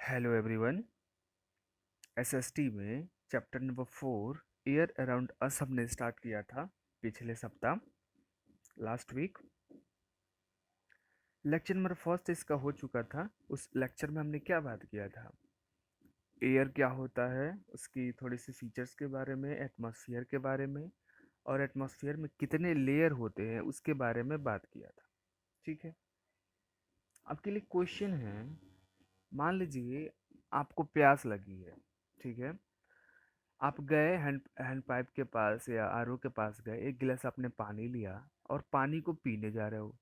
Hello everyone. SST में chapter number 4 air around us हमने start किया था पिछले सप्ताह, last week. Lecture number first इसका हो चुका था। उस लेक्चर में हमने क्या बात किया था? एयर क्या होता है, उसकी थोड़ी सी फीचर्स के बारे में, एटमॉस्फेयर के बारे में, और एटमॉस्फेयर में कितने लेयर होते हैं उसके बारे में बात किया था। ठीक है। आपके लिए क्वेश्चन है। मान लीजिए आपको प्यास लगी है। ठीक है। आप गए हैंड पाइप के पास या आरओ के पास गए, एक गिलास आपने पानी लिया और पानी को पीने जा रहे हो।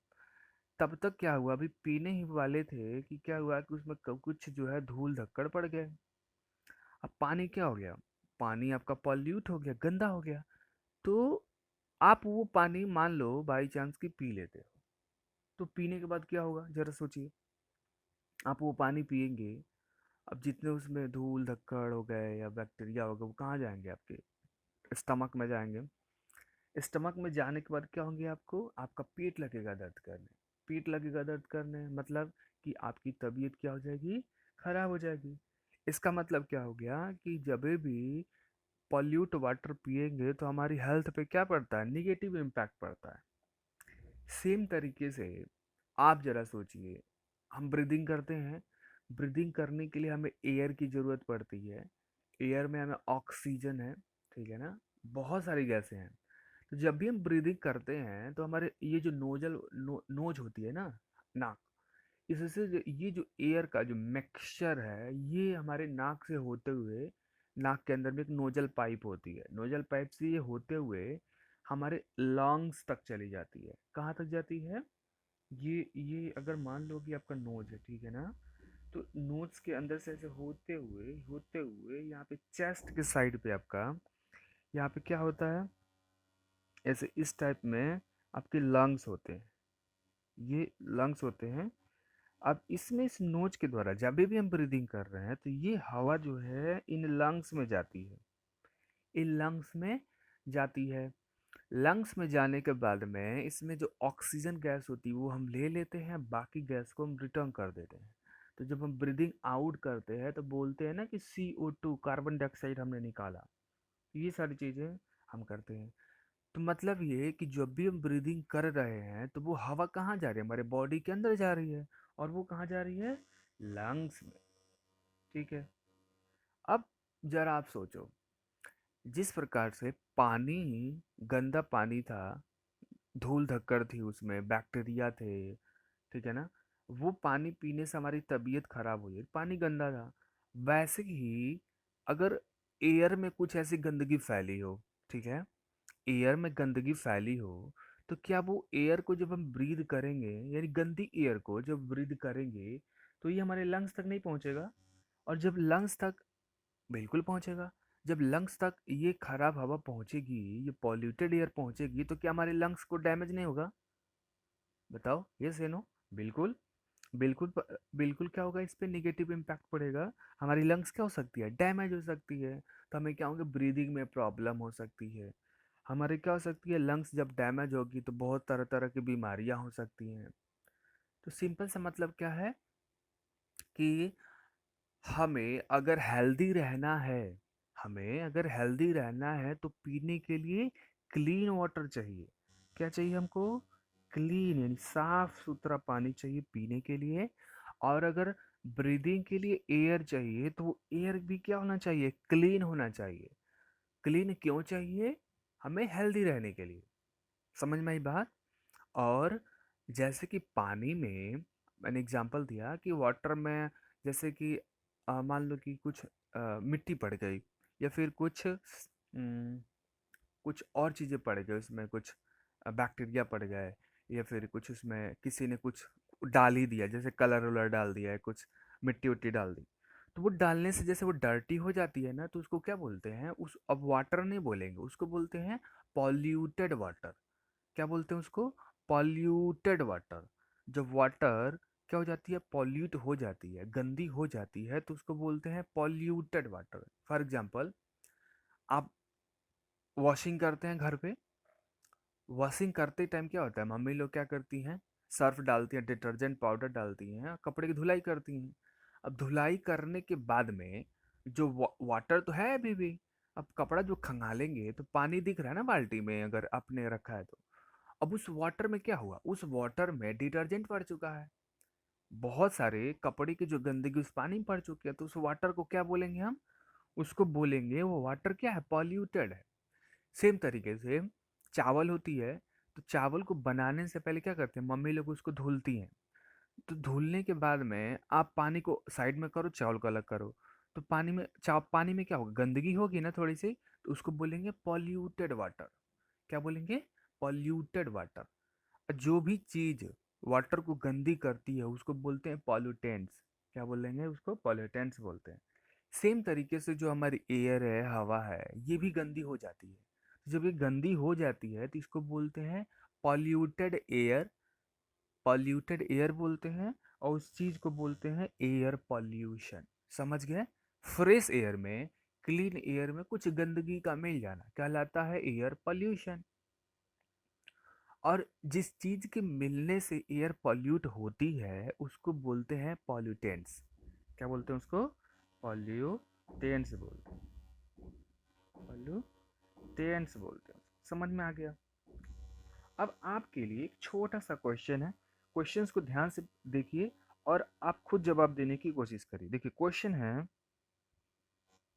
तब तक क्या हुआ? अभी पीने ही वाले थे कि क्या हुआ कि उसमें कुछ जो है धूल धक्कड़ पड़ गए। अब पानी क्या हो गया? पानी आपका पॉल्यूट हो गया, गंदा हो गया। तो आप वो पानी मान लो बाई चांस की पी लेते हो, तो पीने के बाद क्या होगा जरा सोचिए। आप वो पानी पिएंगे, अब जितने उसमें धूल धक्कड़ हो गए या बैक्टीरिया हो गए वो कहाँ जाएंगे? आपके स्टमक में जाएंगे। स्टमक में जाने के बाद क्या होंगे? आपको आपका पेट लगेगा दर्द करने। पेट लगेगा दर्द करने मतलब कि आपकी तबीयत क्या हो जाएगी? खराब हो जाएगी। इसका मतलब क्या हो गया कि जब भी पॉल्यूट वाटर पिएंगे तो हमारी हेल्थ पे क्या पड़ता है? निगेटिव इम्पैक्ट पड़ता है। सेम तरीके से आप जरा सोचिए, हम ब्रीदिंग करते हैं। ब्रीदिंग करने के लिए हमें एयर की ज़रूरत पड़ती है। एयर में हमें ऑक्सीजन है, ठीक है ना, बहुत सारी गैसें हैं। तो जब भी हम ब्रीदिंग करते हैं तो हमारे ये जो नोज होती है ना, नाक, इससे ये जो एयर का जो मिक्सचर है ये हमारे नाक से होते हुए, नाक के अंदर में एक नोजल पाइप होती है, नोजल पाइप से ये होते हुए हमारे लंग्स तक चली जाती है। कहाँ तक जाती है? ये अगर मान लो कि आपका नोज है, ठीक है ना, तो नोज के अंदर से ऐसे होते हुए यहाँ पे चेस्ट के साइड पे आपका, यहाँ पे क्या होता है? ऐसे इस टाइप में आपके लंग्स होते हैं। ये लंग्स होते हैं। अब इसमें इस नोज के द्वारा जब भी हम ब्रीदिंग कर रहे हैं तो ये हवा जो है इन लंग्स में जाती है, इन लंग्स में जाती है। लंग्स में जाने के बाद में इसमें जो ऑक्सीजन गैस होती है वो हम ले लेते हैं, बाकी गैस को हम रिटर्न कर देते हैं। तो जब हम ब्रीदिंग आउट करते हैं तो बोलते हैं ना कि CO2, कार्बन डाइऑक्साइड हमने निकाला। ये सारी चीज़ें हम करते हैं। तो मतलब ये है कि जब भी हम ब्रीदिंग कर रहे हैं तो वो हवा कहाँ जा रही है? हमारे बॉडी के अंदर जा रही है। और वो कहाँ जा रही है? लंग्स में। ठीक है। अब जरा आप सोचो, जिस प्रकार से पानी गंदा पानी था, धूल धक्कड़ थी, उसमें बैक्टीरिया थे, ठीक है ना, वो पानी पीने से हमारी तबीयत खराब हुई, पानी गंदा था। वैसे ही अगर एयर में कुछ ऐसी गंदगी फैली हो, ठीक है, एयर में गंदगी फैली हो, तो क्या वो एयर को जब हम ब्रीद करेंगे, यानी गंदी एयर को जब ब्रीद करेंगे, तो ये हमारे लंग्स तक नहीं पहुंचेगा? और जब लंग्स तक, बिल्कुल पहुंचेगा। जब लंग्स तक ये खराब हवा पहुंचेगी, ये पॉल्यूटेड एयर पहुंचेगी, तो क्या हमारे लंग्स को डैमेज नहीं होगा? बताओ, ये से नो? बिल्कुल। बिल्कुल क्या होगा? इस पे निगेटिव इम्पैक्ट पड़ेगा। हमारी लंग्स क्या हो सकती है? डैमेज हो सकती है। तो हमें क्या होगा? ब्रीदिंग में प्रॉब्लम हो सकती है। हमारे क्या हो सकती है? लंग्स जब डैमेज होगी तो बहुत तरह तरह की बीमारियां हो सकती हैं। तो सिंपल सा मतलब क्या है कि हमें अगर हेल्दी रहना है, हमें अगर हेल्दी रहना है तो पीने के लिए क्लीन वाटर चाहिए। क्या चाहिए हमको? क्लीन, यानी साफ सुथरा पानी चाहिए पीने के लिए। और अगर ब्रीदिंग के लिए एयर चाहिए तो वो एयर भी क्या होना चाहिए? क्लीन होना चाहिए। क्लीन क्यों चाहिए? हमें हेल्दी रहने के लिए। समझ में आई बात? और जैसे कि पानी में मैंने एग्जांपल दिया कि वाटर में, जैसे कि मान लो कि कुछ मिट्टी पड़ गई, या फिर कुछ और चीज़ें पड़ गई, उसमें कुछ बैक्टीरिया पड़ गए, या फिर कुछ उसमें किसी ने कुछ डाल ही दिया, जैसे कलर वलर डाल दिया है, कुछ मिट्टी उट्टी डाल दी। तो वो डालने से जैसे वो डर्टी हो जाती है ना, तो उसको क्या बोलते हैं? उस अब वाटर नहीं बोलेंगे, उसको बोलते हैं पॉल्यूटेड वाटर। क्या बोलते हैं उसको? Polluted water. जब वाटर क्या हो जाती है? पॉल्यूट हो जाती है, गंदी हो जाती है, तो उसको बोलते हैं पॉल्यूटेड वाटर। फॉर एग्जांपल, आप वॉशिंग करते हैं घर पे। वॉशिंग करते टाइम क्या होता है? मम्मी लोग क्या करती हैं? सर्फ डालती हैं, डिटर्जेंट पाउडर डालती हैं, कपड़े की धुलाई करती हैं। अब धुलाई करने के बाद में जो वाटर तो है अभी भी। अब कपड़ा जो खंगालेंगे तो पानी दिख रहा है ना बाल्टी में, अगर आपने रखा है तो। अब उस वाटर में क्या हुआ, उस वाटर में डिटर्जेंट पड़ चुका है। बहुत सारे कपड़े की जो गंदगी उस पानी में पड़ चुकी है, तो उस वाटर को क्या बोलेंगे हम? उसको बोलेंगे वो वाटर क्या है, पॉल्यूटेड है। सेम तरीके से चावल होती है, तो चावल को बनाने से पहले क्या करते हैं, मम्मी लोग उसको धुलती हैं। तो धुलने के बाद में आप पानी को साइड में करो, चावल को अलग करो। तो पानी में क्या होगा, गंदगी होगी ना थोड़ी सी, तो उसको बोलेंगे पॉल्यूटेड वाटर। क्या बोलेंगे? Polluted water. जो भी चीज वाटर को गंदी करती है उसको बोलते हैं पॉल्यूटेंट्स। क्या बोलेंगे उसको? पॉल्यूटेंट्स बोलते हैं। सेम तरीके से जो हमारी एयर है, हवा है, ये भी गंदी हो जाती है। जब ये गंदी हो जाती है तो इसको बोलते हैं पॉल्यूटेड एयर। पॉल्यूटेड एयर बोलते हैं। और उस चीज को बोलते हैं एयर पॉल्यूशन। समझ गए? फ्रेश एयर में, क्लीन एयर में कुछ गंदगी का मिल जाना कहलाता है एयर पॉल्यूशन। और जिस चीज के मिलने से एयर पॉल्यूट होती है उसको बोलते हैं पॉल्यूटेंट्स। क्या बोलते हैं उसको? पॉल्यूटेंट्स बोलते हैं। पॉल्यूटेंट्स बोलते हैं। समझ में आ गया? अब आपके लिए एक छोटा सा क्वेश्चन है। क्वेश्चंस को ध्यान से देखिए और आप खुद जवाब देने की कोशिश करिए। देखिए क्वेश्चन है,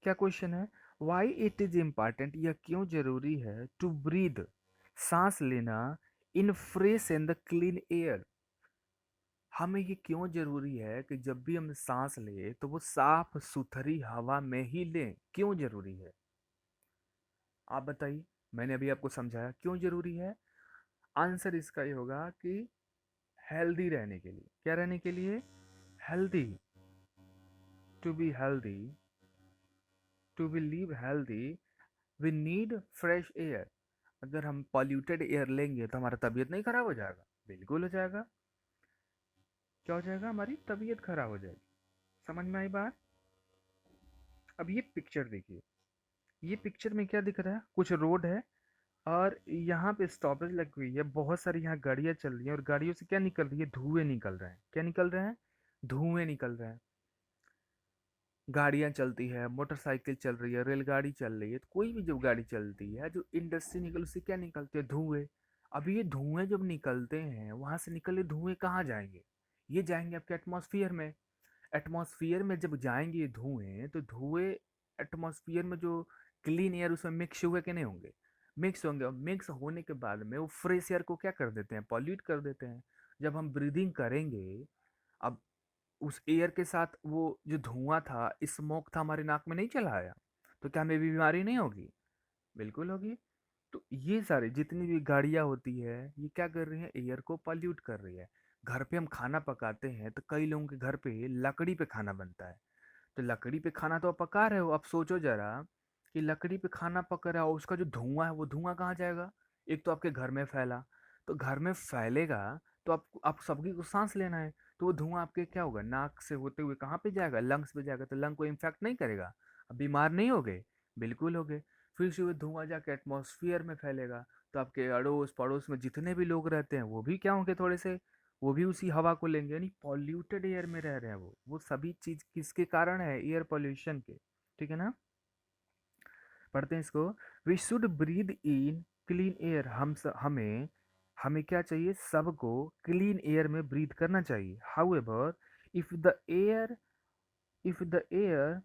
क्या क्वेश्चन है? वाई इट इज इम्पॉर्टेंट, यह क्यों जरूरी है, टू ब्रीद, सांस लेना, in fresh and the clean air. हमें ये क्यों जरूरी है कि जब भी हम सांस लें तो वो साफ सुथरी हवा में ही लें? क्यों जरूरी है? आप बताइए। मैंने अभी आपको समझाया क्यों जरूरी है। आंसर इसका ये होगा कि हेल्दी रहने के लिए। क्या रहने के लिए? Healthy. To be healthy, to be live healthy, we need fresh air. अगर हम पॉल्यूटेड एयर लेंगे तो हमारा तबीयत नहीं खराब हो जाएगा? बिल्कुल हो जाएगा। क्या हो जाएगा? हमारी तबीयत खराब हो जाएगी। समझ में आई बात? अब ये पिक्चर देखिए। ये पिक्चर में क्या दिख रहा है? कुछ रोड है और यहाँ पे स्टॉपेज लगी हुई है, बहुत सारी यहाँ गाड़ियाँ चल रही हैं और गाड़ियों से क्या निकल रही है? धुएं निकल रहे हैं। क्या निकल रहे हैं? धुएं निकल रहे हैं। गाड़ियाँ चलती है, मोटरसाइकिल चल रही है, रेलगाड़ी चल रही है, तो कोई भी जब गाड़ी चलती है, जो इंडस्ट्री निकल उससे क्या निकलते हैं? धुएं। अब ये धुएं जब निकलते हैं, वहां से निकले धुएं कहाँ जाएंगे? ये जाएंगे आपके एटमॉस्फेयर में। एटमॉस्फेयर में जब जाएंगे ये धुएं, तो धुएं एटमॉस्फेयर में जो क्लीन एयर उसमें मिक्स हुए कि नहीं होंगे? मिक्स होंगे। और मिक्स होने के बाद में वो फ्रेश एयर को क्या कर देते हैं? पॉल्यूट कर देते हैं। जब हम ब्रीदिंग करेंगे, अब उस एयर के साथ वो जो धुआं था, स्मोक था, हमारे नाक में नहीं चला आया, तो क्या हमें भी बीमारी नहीं होगी? बिल्कुल होगी। तो ये सारे जितनी भी गाड़ियां होती है, ये क्या कर रही है? एयर को पॉल्यूट कर रही है। घर पे हम खाना पकाते हैं तो कई लोगों के घर पे लकड़ी पे खाना बनता है। तो लकड़ी पे खाना तो आप पका रहे हो, अब सोचो जरा कि लकड़ी पे खाना पक रहा हो, उसका जो धुआं है वो धुआं कहाँ जाएगा? एक तो आपके घर में फैला, तो घर में फैलेगा तो आप सबकी को सांस लेना है। तो वो धुआं आपके क्या होगा, नाक से होते हुए कहाँ पे जाएगा? लंग्स पे जाएगा। तो लंग को इन्फेक्ट नहीं करेगा? अब बीमार नहीं हो गए? बिल्कुल हो गए। फिर से वो धुआं जाके एटमॉस्फेयर में फैलेगा, तो आपके अड़ोस पड़ोस में जितने भी लोग रहते हैं वो भी क्या होंगे? थोड़े से वो भी उसी हवा को लेंगे, यानी पॉल्यूटेड एयर में रह रहे हैं वो सभी चीज किसके कारण है? एयर पॉल्यूशन के। ठीक है ना? पढ़ते हैं इसको। We should breathe in clean air. हमें हमें क्या चाहिए? सबको क्लीन एयर में ब्रीद करना चाहिए। However, if the air if the air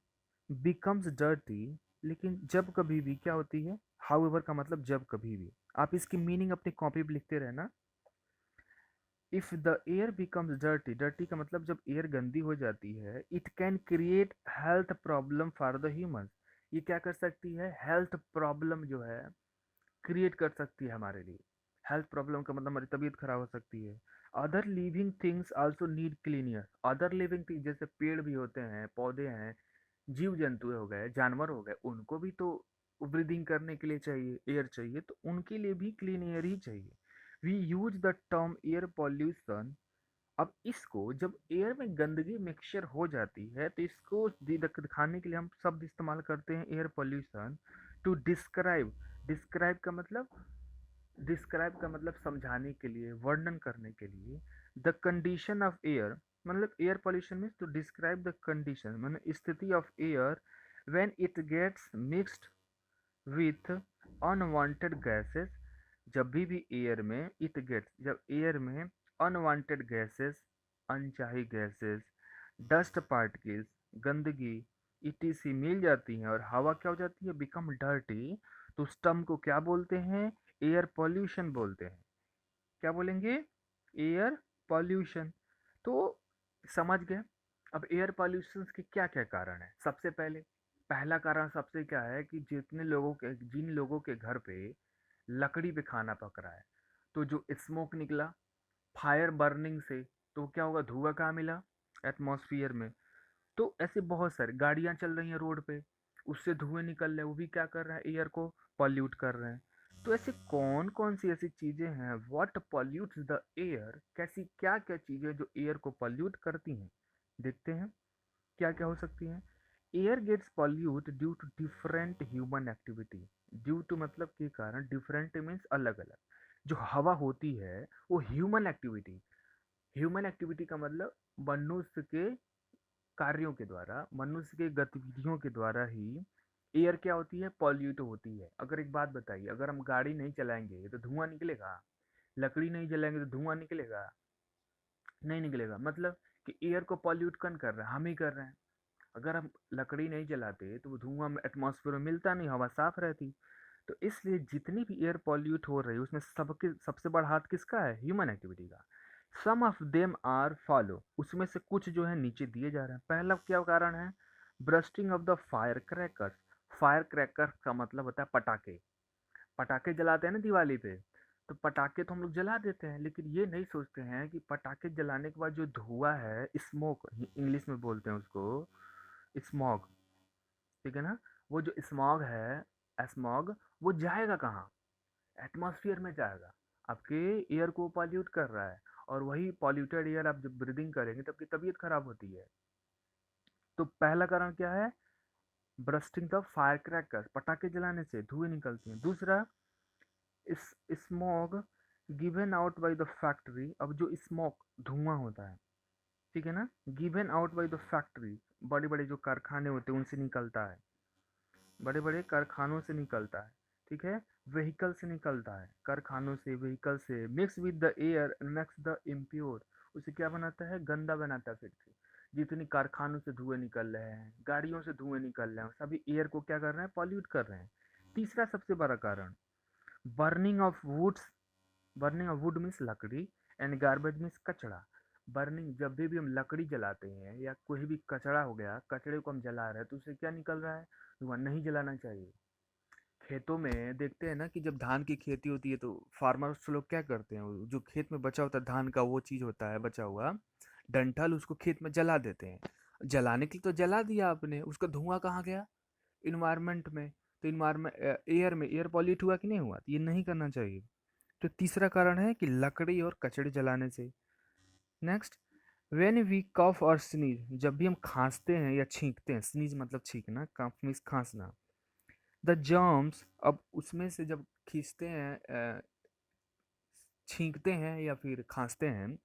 becomes dirty, लेकिन जब कभी भी क्या होती है? हाउएवर का मतलब जब कभी भी। आप इसकी मीनिंग अपनी कॉपी पे लिखते रहना। If the air becomes dirty, dirty का मतलब जब एयर गंदी हो जाती है, it can create health problem for the human. ये क्या कर सकती है? हेल्थ प्रॉब्लम जो है क्रिएट कर सकती है हमारे लिए। हेल्थ प्रॉब्लम का मतलब हमारी तबीयत खराब हो सकती है। Other living things also need clean air. Other living thing जैसे पेड़ भी होते हैं, पौधे हैं, जीव जंतु हो गए, जानवर हो गए, उनको भी तो ब्रीदिंग करने के लिए चाहिए, एयर चाहिए, तो उनके लिए भी क्लीन एयर ही चाहिए। We use the term air pollution. अब इसको जब एयर में गंदगी मिक्सचर हो जाती है तो इसको दिखाने के लिए हम शब्द इस्तेमाल करते हैं air pollution, to describe. Describe का मतलब डिस्क्राइब का मतलब समझाने के लिए, वर्णन करने के लिए। द कंडीशन ऑफ एयर, मतलब air pollution means to describe the condition, मतलब स्थिति of air when it gets mixed with unwanted gases. जब भी एयर में इट गेट्स, जब एयर में अनवांटेड गैसेस, अनचाही गैसेस, डस्ट पार्टिकल्स, गंदगी, ईटीसी मिल जाती हैं और हवा क्या हो जाती है, बिकम डर्टी, तो उस टर्म को क्या बोलते हैं, एयर पॉल्यूशन बोलते हैं। क्या बोलेंगे, एयर पॉल्यूशन। तो समझ गए। अब एयर पॉल्यूशन के क्या क्या कारण है। सबसे पहले पहला कारण सबसे क्या है कि जिन लोगों के घर पे लकड़ी पे खाना पक रहा है, तो जो स्मोक निकला फायर बर्निंग से, तो क्या होगा, धुआं कहाँ मिला, एटमॉस्फेयर में। तो ऐसे बहुत सारे गाड़ियां चल रही हैं रोड पे, उससे धुएं निकल रहे हैं, वो भी क्या कर रहा है, एयर को पॉल्यूट कर रहे हैं। तो ऐसे कौन कौन सी ऐसी चीजें हैं, व्हाट पॉल्यूट्स द एयर, कैसी क्या क्या चीजें जो एयर को पॉल्यूट करती हैं, देखते हैं क्या क्या हो सकती हैं। Air gets pollute due to different human activity. Due to मतलब के कारण, डिफरेंट मीन्स अलग अलग। जो हवा होती है वो ह्यूमन एक्टिविटी, ह्यूमन एक्टिविटी का मतलब मनुष्य के कार्यों के द्वारा, मनुष्य के गतिविधियों के द्वारा ही एयर क्या होती है, पॉल्यूट होती है। अगर एक बात बताइए, अगर हम गाड़ी नहीं चलाएंगे तो धुआं निकलेगा, लकड़ी नहीं जलाएंगे तो धुआं निकलेगा, नहीं निकलेगा। मतलब कि एयर को पॉल्यूट कौन कर रहा है, हम ही कर रहे हैं। अगर हम लकड़ी नहीं जलाते तो वो धुआं एटमॉस्फेयर में मिलता नहीं, हवा साफ रहती। तो इसलिए जितनी भी एयर पॉल्यूट हो रही है उसमें सबके सबसे बड़ा हाथ किसका है, ह्यूमन एक्टिविटी का। सम ऑफ देम आर फॉलो, उसमें से कुछ जो है नीचे दिए जा रहे हैं। पहला क्या कारण है, bursting of the fire crackers. Fire cracker का मतलब होता है पटाखे। पटाखे जलाते हैं ना दिवाली पे, तो पटाखे तो हम लोग जला देते हैं, लेकिन ये नहीं सोचते हैं कि पटाखे जलाने के बाद जो धुआं है, स्मोक इंग्लिश में बोलते हैं उसको, स्मॉग, ठीक है ना। वो जो स्मॉग है, स्मॉग, वो जाएगा कहाँ, एटमॉस्फेयर में जाएगा, आपके एयर को पॉल्यूट कर रहा है। और वही पॉल्यूटेड एयर आप जब ब्रीदिंग करेंगे तो आपकी तबीयत खराब होती है। तो पहला कारण क्या है, ब्रस्टिंग द फायर क्रैकर्स, पटाखे जलाने से धुएं निकलती हैं। दूसरा, इस smog given out by the factory. अब जो स्मोक धुआं होता है, ठीक है ना, given out by the factory, बड़े बड़े जो कारखाने होते हैं उनसे निकलता है, बड़े बड़े कारखानों से निकलता है, ठीक है। व्हीकल से निकलता है, कारखानों से, व्हीकल से, mix with the air and makes the impure, उसे क्या बनाता है, गंदा बनाता है फिर से। जितनी कारखानों से धुएं निकल रहे हैं, गाड़ियों से धुएं निकल रहे हैं, सभी एयर को क्या कर रहे हैं, पॉल्यूट कर रहे हैं। तीसरा सबसे बड़ा कारण, burning of woods. Burning of wood means लकड़ी, एंड गार्बेज मीन्स कचरा। बर्निंग, जब भी हम लकड़ी जलाते हैं या कोई भी कचरा हो गया, कचरे को हम जला रहे हैं तो उससे क्या निकल रहा है, धुआं। नहीं जलाना चाहिए। खेतों में देखते हैं ना कि जब धान की खेती होती है तो फार्मर्स लोग क्या करते हैं, वो जो खेत में बचा होता है धान का, वो चीज़ होता है बचा हुआ डंठल, उसको खेत में जला देते हैं। जलाने के लिए तो जला दिया आपने, उसका धुआं कहाँ गया, इन्वायरमेंट में। तो इन्वायरमेंट, एयर में, एयर पॉल्यूट हुआ कि नहीं हुआ, तो ये नहीं करना चाहिए। तो तीसरा कारण है कि लकड़ी और कचड़े जलाने से। नेक्स्ट, वेन वी कफ और स्नीज, जब भी हम खांसते हैं या छींकते हैं, स्नीज मतलब छींकना, कफ मीन्स खांसना। द जर्म्स, अब उसमें से जब खींचते हैं, छींकते हैं या फिर खांसते हैं,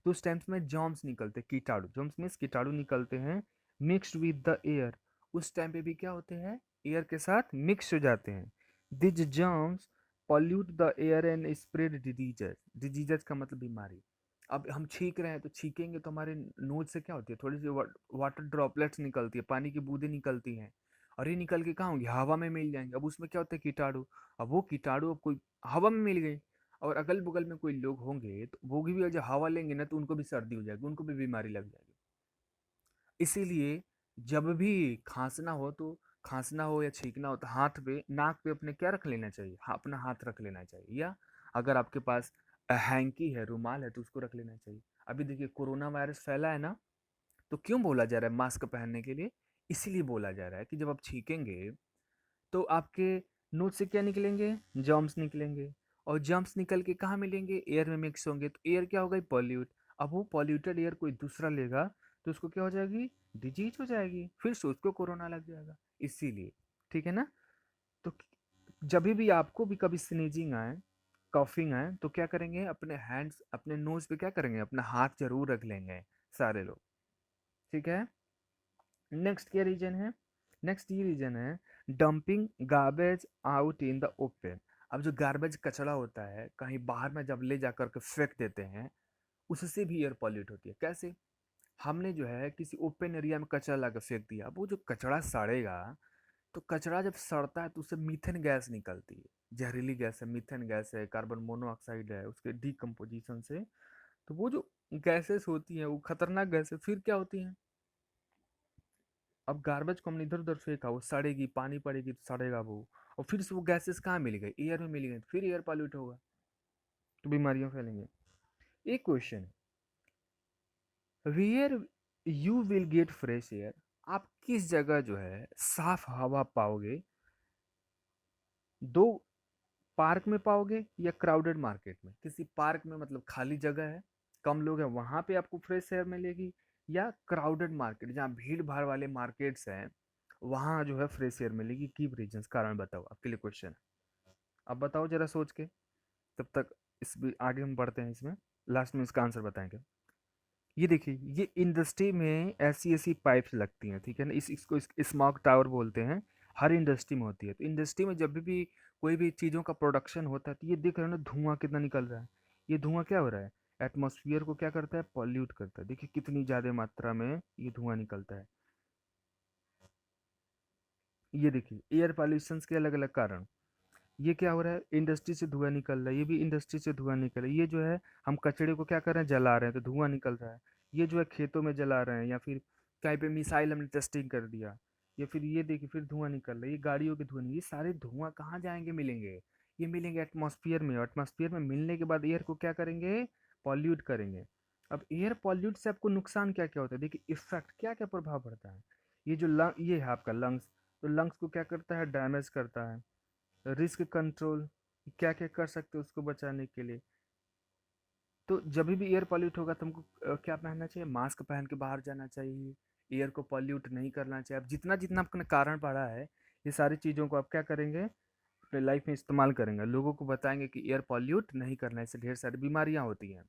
तो उस टाइम्स में जर्म्स निकलते हैं, कीटाणु, जर्म्स मीन्स कीटाणु निकलते हैं, मिक्स्ड विद द एयर। उस टाइम पे भी क्या होते हैं, एयर के साथ मिक्स हो जाते हैं। These germs pollute the air and spread diseases. Diseases का मतलब बीमारी। अब हम छींक रहे हैं तो छींकेंगे तो हमारे नोज से क्या होती है, थोड़ी सी वाटर ड्रॉपलेट्स निकलती है, पानी की बूंदें निकलती हैं, और ये निकल के कहाँ होंगी, हवा में मिल जाएंगे। अब उसमें क्या होता है, कीटाणु। अब वो कीटाणु अब कोई हवा में मिल गई, और अगल बगल में कोई लोग होंगे तो वो भी जब हवा लेंगे ना तो उनको भी सर्दी हो जाएगी, उनको भी बीमारी लग जाएगी। इसीलिए जब भी खांसना हो तो, खांसना हो या छींकना हो तो हाथ पे, नाक पे अपने क्या रख लेना चाहिए, अपना हाथ रख लेना चाहिए। या अगर आपके पास हैंकी है, रुमाल है, तो उसको रख लेना चाहिए। अभी देखिए कोरोना वायरस फैला है ना, तो क्यों बोला जा रहा है मास्क पहनने के लिए, इसीलिए बोला जा रहा है कि जब आप छींकेंगे तो आपके नोज से क्या निकलेंगे, जर्म्स निकलेंगे, और जर्म्स निकल के कहाँ मिलेंगे, एयर में मिक्स होंगे, तो एयर क्या होगा, पॉल्यूट। अब वो पॉल्यूटेड एयर कोई दूसरा लेगा तो उसको क्या हो जाएगी, डिजीज हो जाएगी, फिर से उसको कोरोना लग जाएगा। इसीलिए, ठीक है ना। तो जब भी आपको भी कभी स्नीजिंग आए, कॉफिंग आए, तो क्या करेंगे, अपने हैंड्स, अपने नोज पे क्या करेंगे, अपना हाथ जरूर रख लेंगे, सारे लोग, ठीक है। नेक्स्ट क्या रीजन है, नेक्स्ट ये रीजन है dumping garbage out in the open. अब जो गार्बेज कचरा होता है कहीं बाहर में जब ले जाकर के फेंक देते हैं, उससे भी एयर पॉल्यूट होती है। कैसे, हमने जो है किसी ओपन एरिया में कचरा ला के फेंक दिया, अब वो जो कचरा सड़ेगा, तो कचरा जब सड़ता है तो उससे मीथेन गैस निकलती है, जहरीली गैस है, मीथेन गैस है, कार्बन मोनोऑक्साइड है, उसके डिकम्पोजिशन से। तो वो जो गैसेस होती हैं वो खतरनाक गैस है, फिर क्या होती हैं, अब गार्बेज को हमने इधर उधर फेंका, वो सड़ेगी, पानी पड़ेगी तो सड़ेगा वो, और फिर से वो गैसेस कहाँ मिल गई, एयर में मिल गई, फिर एयर पॉल्यूट होगा, तो बीमारियां फैलेंगी। एक question, where you will get fresh air, आप किस जगह जो है साफ हवा पाओगे, दो, पार्क में पाओगे या क्राउडेड मार्केट में। किसी पार्क में मतलब खाली जगह है, कम लोग हैं, वहां पे आपको फ्रेश एयर मिलेगी, या क्राउडेड मार्केट जहाँ भीड़ भाड़ वाले मार्केट्स हैं वहां जो है फ्रेश एयर मिलेगी। कीप रीजंस, कारण बताओ, आपके लिए क्वेश्चन है, अब बताओ जरा सोच के। तब तक इस भी आगे हम बढ़ते हैं, इसमें लास्ट में इसका आंसर बताएंगे। ये देखिए, ये इंडस्ट्री में ऐसी ऐसी पाइप्स लगती हैं, ठीक है ना, इसको स्मॉग टावर बोलते हैं, हर इंडस्ट्री में होती है। तो इंडस्ट्री में जब भी कोई भी चीज़ों का प्रोडक्शन होता है तो ये देख रहे हो ना, धुआं कितना निकल रहा है। ये धुआं क्या हो रहा है, एटमॉस्फेयर को क्या करता है, पॉल्यूट करता है। देखिए कितनी ज़्यादा मात्रा में ये धुआं निकलता है। ये देखिए एयर पॉल्यूशन के अलग अलग कारण, ये क्या हो रहा है, इंडस्ट्री से धुआं निकल रहा है, ये भी इंडस्ट्री से धुआं निकल रहा है। ये जो है हम कचड़े को क्या कर रहे हैं, जला रहे हैं तो धुआं निकल रहा है। ये जो है खेतों में जला रहे हैं, या फिर कहीं पे मिसाइल हमने टेस्टिंग कर दिया, या फिर ये देखिए फिर धुआं निकल रहा है, ये गाड़ियों के धुआं, ये सारे धुआं कहाँ जाएंगे, मिलेंगे, ये मिलेंगे एटमॉस्फेयर में। एटमॉस्फेयर में मिलने के बाद एयर को क्या करेंगे, पॉल्यूट करेंगे। अब एयर पॉल्यूट से आपको नुकसान क्या क्या होता है, देखिए इफेक्ट क्या क्या प्रभाव पड़ता है। ये जो लंग, ये है आपका लंग्स, तो लंग्स को क्या करता है, डैमेज करता है। रिस्क कंट्रोल, क्या क्या कर सकते हो उसको बचाने के लिए। तो जब भी एयर पॉल्यूट होगा तुमको क्या पहनना चाहिए, मास्क पहन के बाहर जाना चाहिए, एयर को पॉल्यूट नहीं करना चाहिए। अब जितना जितना आपने कारण पढ़ा है, ये सारी चीज़ों को आप क्या करेंगे, अपने लाइफ में इस्तेमाल करेंगे, लोगों को बताएंगे कि एयर पॉल्यूट नहीं करना, इससे ढेर सारी बीमारियां होती हैं।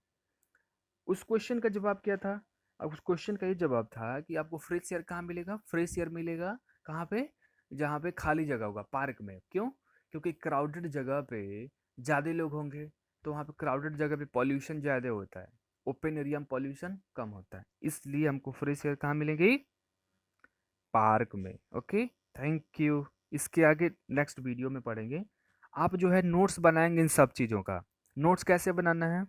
उस क्वेश्चन का जवाब क्या था, अब उस क्वेश्चन का ये जवाब था कि आपको फ्रेश एयर कहाँ मिलेगा, फ्रेश एयर मिलेगा कहाँ पे, जहाँ पे खाली जगह होगा, पार्क में। क्यों, क्योंकि क्राउडेड जगह पे ज़्यादा लोग होंगे, तो वहाँ पे क्राउडेड जगह पे पॉल्यूशन ज़्यादा होता है, ओपन एरिया में पॉल्यूशन कम होता है, इसलिए हमको फ्रेश एयर कहाँ मिलेगी, पार्क में। Okay, thank you. इसके आगे नेक्स्ट वीडियो में पढ़ेंगे। आप जो है नोट्स बनाएंगे इन सब चीज़ों का। नोट्स कैसे बनाना है,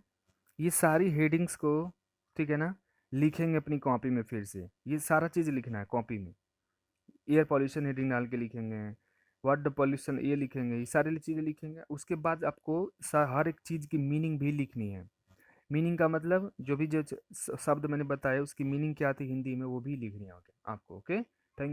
ये सारी हेडिंग्स को, ठीक है ना, लिखेंगे अपनी कॉपी में, फिर से ये सारा चीज़ लिखना है कॉपी में। एयर पॉल्यूशन हेडिंग डाल के लिखेंगे, व्हाट द पॉल्यूशन ये लिखेंगे, ये सारी चीज़ें लिखेंगे। उसके बाद आपको हर एक चीज़ की मीनिंग भी लिखनी है। मीनिंग का मतलब जो भी जो शब्द मैंने बताया उसकी मीनिंग क्या थी हिंदी में, वो भी लिखनी है आपको। ओके।